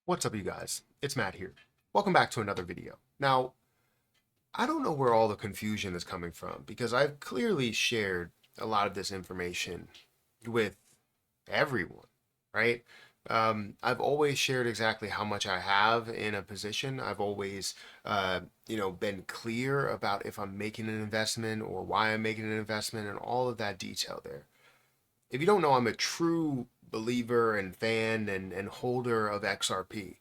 What's up, you guys? It's Matt here. Welcome back to another video. Now, I don't know where all the confusion is coming from because I've clearly shared a lot of this information with everyone, right? I've always shared exactly how much I have in a position. I've always, been clear about if I'm making an investment or why I'm making an investment and all of that detail there. If you don't know, I'm a true believer and fan and holder of XRP.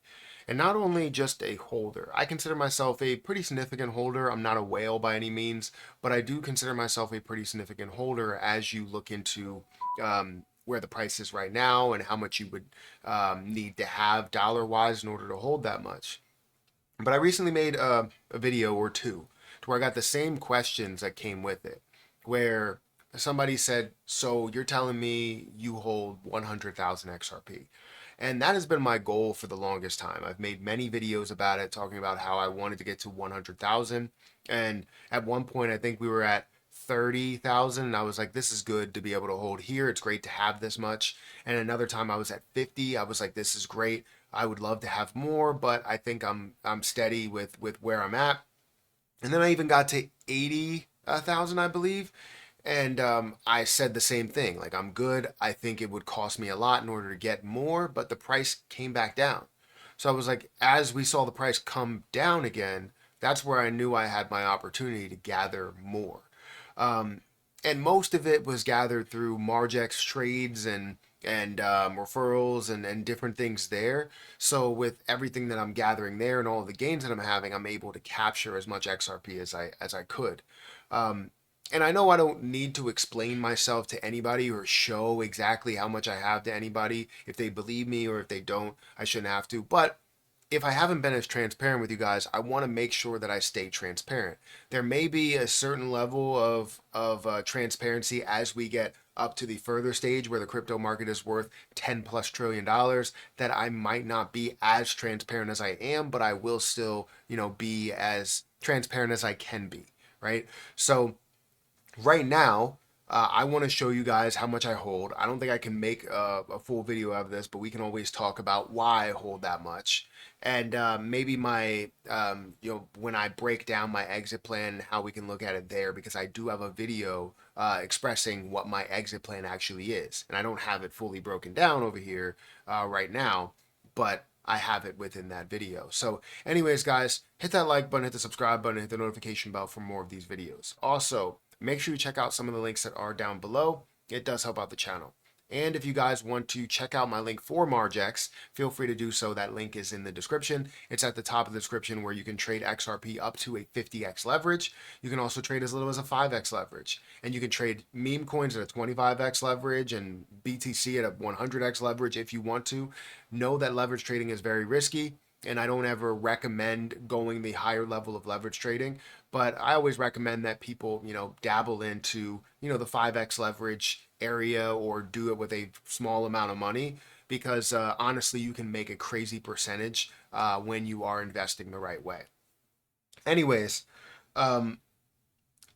And not only just a holder, I consider myself a pretty significant holder. I'm not a whale by any means, but I do consider myself a pretty significant holder as you look into where the price is right now and how much you would need to have dollar wise in order to hold that much. But I recently made a video or two to where I got the same questions that came with it, where somebody said, "So you're telling me you hold 100,000 XRP?" And that has been my goal for the longest time. I've made many videos about it, talking about how I wanted to get to 100,000. And at one point, I think we were at 30,000. And I was like, this is good to be able to hold here. It's great to have this much. And another time I was at 50. I was like, this is great. I would love to have more, but I think I'm steady with where I'm at. And then I even got to 80,000, I believe. And I said the same thing. Like, I'm good. I think it would cost me a lot in order to get more, but the price came back down. So I was like, as we saw the price come down again, that's where I knew I had my opportunity to gather more. Um, and most of it was gathered through Margex trades and referrals and different things there. So with everything that I'm gathering there and all of the gains that I'm having, I'm able to capture as much XRP as I could. Um, and I know I don't need to explain myself to anybody or show exactly how much I have to anybody. If they believe me or if they don't, I shouldn't have to. But if I haven't been as transparent with you guys, I want to make sure that I stay transparent. There may be a certain level of transparency as we get up to the further stage where the crypto market is worth 10 plus trillion dollars that I might not be as transparent as I am, but I will still, be as transparent as I can be, right? So right now, I want to show you guys how much I hold. I don't think I can make a full video of this, but we can always talk about why I hold that much. And maybe when I break down my exit plan, how we can look at it there, because I do have a video expressing what my exit plan actually is. And I don't have it fully broken down over here right now, but I have it within that video. So anyways, guys, hit that like button, hit the subscribe button, hit the notification bell for more of these videos. Also, make sure you check out some of the links that are down below. It does help out the channel. And if you guys want to check out my link for Margex, feel free to do so. That link is in the description. It's at the top of the description where you can trade XRP up to a 50x leverage. You can also trade as little as a 5x leverage. And you can trade meme coins at a 25x leverage and BTC at a 100x leverage if you want to. Know that leverage trading is very risky, and I don't ever recommend going the higher level of leverage trading, but I always recommend that people, dabble into, the 5x leverage area or do it with a small amount of money because honestly, you can make a crazy percentage when you are investing the right way. Anyways, um,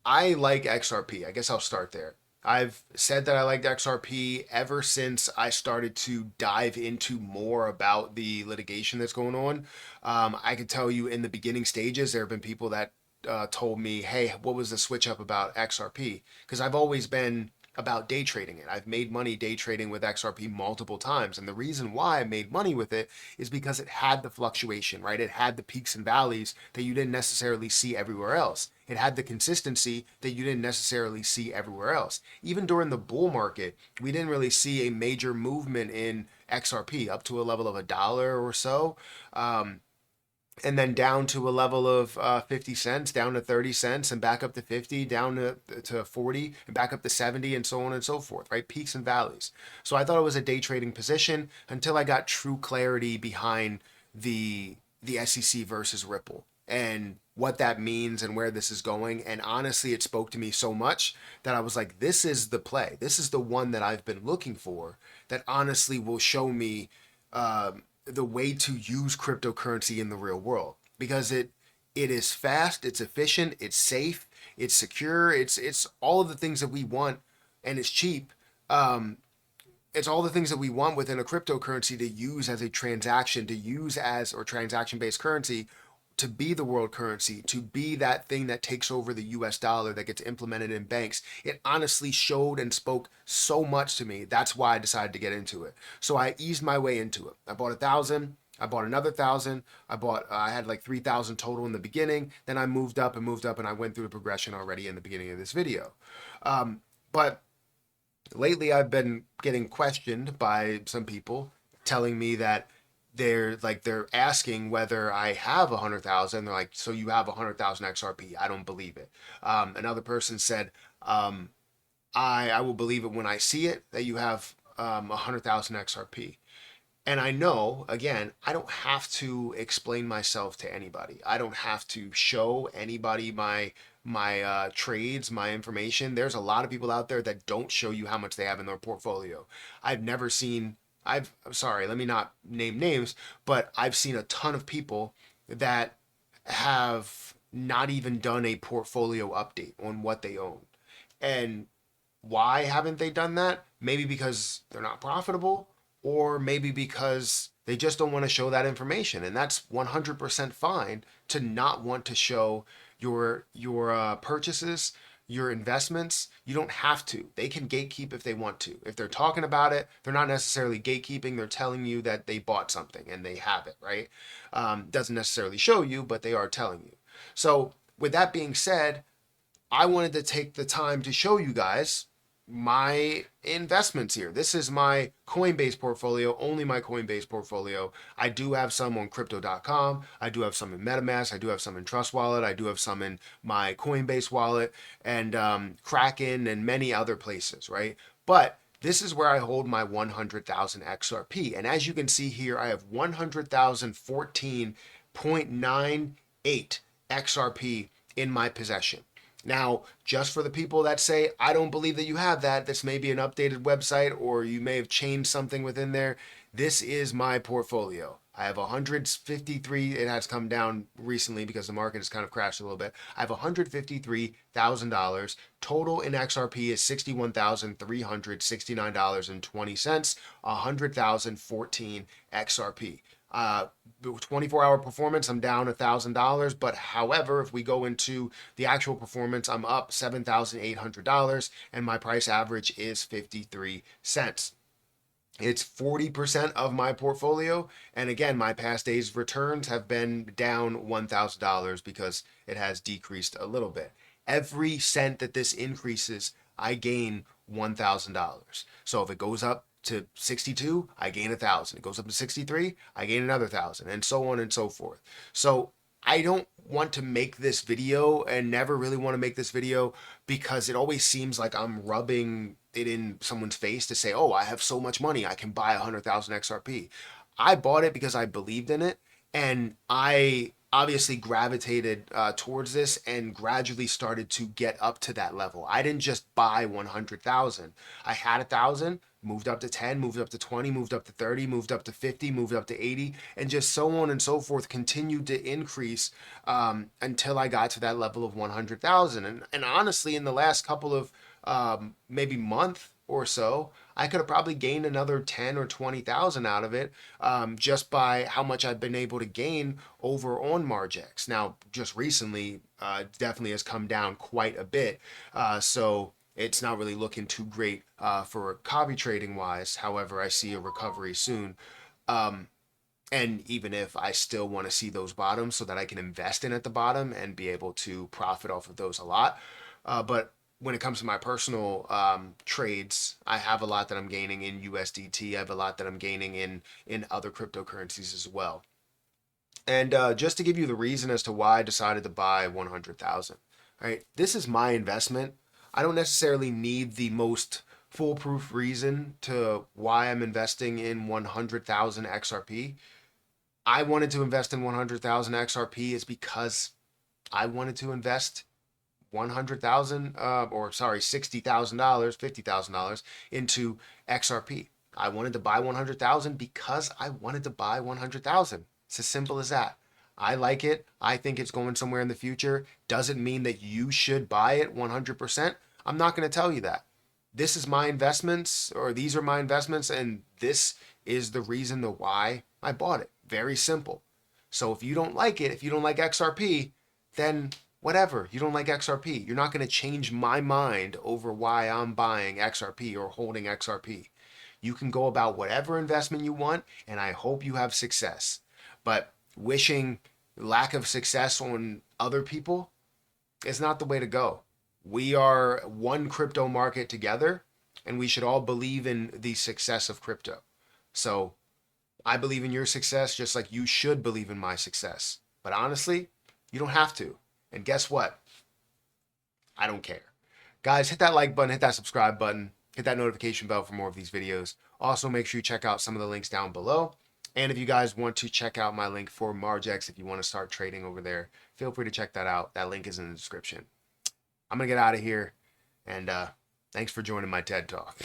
I like XRP. I guess I'll start there. I've said that I liked XRP ever since I started to dive into more about the litigation that's going on. I could tell you in the beginning stages, there have been people that told me, hey, what was the switch up about XRP? Because I've always been about day trading it. I've made money day trading with XRP multiple times. And the reason why I made money with it is because it had the fluctuation, right? It had the peaks and valleys that you didn't necessarily see everywhere else. It had the consistency that you didn't necessarily see everywhere else. Even during the bull market, we didn't really see a major movement in XRP up to a level of a dollar or so. And then down to a level of 50 cents, down to 30 cents, and back up to 50, down to 40, and back up to 70, and so on and so forth, right? Peaks and valleys. So I thought it was a day trading position until I got true clarity behind the SEC versus Ripple and what that means and where this is going. And honestly, it spoke to me so much that I was like, this is the play. This is the one that I've been looking for that honestly will show me the way to use cryptocurrency in the real world because it is fast, it's efficient, it's safe, it's secure, it's all of the things that we want, and it's cheap. Um, it's all the things that we want within a cryptocurrency to use as a transaction, to use as, or transaction-based currency, to be the world currency, to be that thing that takes over the US dollar that gets implemented in banks. It honestly showed and spoke so much to me. That's why I decided to get into it. So I eased my way into it. I bought 1,000. I bought another 1,000. I had like 3,000 total in the beginning. Then I moved up and moved up, and I went through the progression already in the beginning of this video. But lately I've been getting questioned by some people telling me that they're asking whether I have 100,000. They're like, so you have 100,000 XRP? I don't believe it. Another person said, I will believe it when I see it that you have 100,000 XRP. And I know, again, I don't have to explain myself to anybody. I don't have to show anybody my trades, my information. There's a lot of people out there that don't show you how much they have in their portfolio. I've never seen, I'm sorry, let me not name names, but I've seen a ton of people that have not even done a portfolio update on what they own. And why haven't they done that? Maybe because they're not profitable, or maybe because they just don't want to show that information. And that's 100% fine to not want to show your purchases, your investments. You don't have to. They can gatekeep if they want to. If they're talking about it, they're not necessarily gatekeeping. They're telling you that they bought something and they have it, right? Doesn't necessarily show you, but they are telling you. So with that being said, I wanted to take the time to show you guys my investments here. This is my Coinbase portfolio, only my Coinbase portfolio. I do have some on crypto.com. I do have some in MetaMask. I do have some in Trust Wallet. I do have some in my Coinbase wallet and Kraken and many other places, right? But this is where I hold my 100,000 XRP. And as you can see here, I have 100,014.98 XRP in my possession. Now, just for the people that say, I don't believe that you have that, this may be an updated website or you may have changed something within there. This is my portfolio. I have 153, it has come down recently because the market has kind of crashed a little bit. I have $153,000. Total in XRP is $61,369.20, 100,014 XRP. 24-hour performance, I'm down $1,000. But however, if we go into the actual performance, I'm up $7,800, and my price average is 53 cents. It's 40% of my portfolio. And again, my past days returns have been down $1,000 because it has decreased a little bit. Every cent that this increases, I gain $1,000. So if it goes up to 62, I gain 1,000. It goes up to 63, I gain another 1,000, and so on and so forth. So I don't want to make this video, and never really want to make this video, because it always seems like I'm rubbing it in someone's face to say, oh, I have so much money, I can buy 100,000 XRP. I bought it because I believed in it, and I obviously gravitated towards this and gradually started to get up to that level. I didn't just buy 100,000. I had 1,000, moved up to 10, moved up to 20, moved up to 30, moved up to 50, moved up to 80, and just so on and so forth, continued to increase until I got to that level of 100,000. And honestly, in the last couple of maybe month or so, I could have probably gained another 10 or 20,000 out of it, just by how much I've been able to gain over on Margex. Now, just recently, definitely has come down quite a bit. So it's not really looking too great for copy trading wise. However, I see a recovery soon. And even if I still want to see those bottoms so that I can invest in at the bottom and be able to profit off of those a lot. But when it comes to my personal trades, I have a lot that I'm gaining in USDT. I have a lot that I'm gaining in other cryptocurrencies as well. And just to give you the reason as to why I decided to buy 100,000, right? This is my investment. I don't necessarily need the most foolproof reason to why I'm investing in 100,000 XRP. I wanted to invest in 100,000 XRP is because I wanted to invest 100,000 or sorry, $60,000, $50,000 into XRP. I wanted to buy 100,000 because I wanted to buy 100,000. It's as simple as that. I like it. I think it's going somewhere in the future. Doesn't mean that you should buy it 100%. I'm not going to tell you that. this is my investments, or these are my investments, and this is the reason the why I bought it. Very simple. So if you don't like it, if you don't like XRP, then whatever. You don't like XRP. You're not going to change my mind over why I'm buying XRP or holding XRP. You can go about whatever investment you want, and I hope you have success. But wishing lack of success on other people is not the way to go. We are one crypto market together, and we should all believe in the success of crypto. So I believe in your success just like you should believe in my success. But honestly, you don't have to. And guess what? I don't care. Guys, hit that like button, hit that subscribe button, hit that notification bell for more of these videos. Also, make sure you check out some of the links down below. And if you guys want to check out my link for Margex, if you want to start trading over there, feel free to check that out. That link is in the description. I'm going to get out of here, and thanks for joining my TED Talk.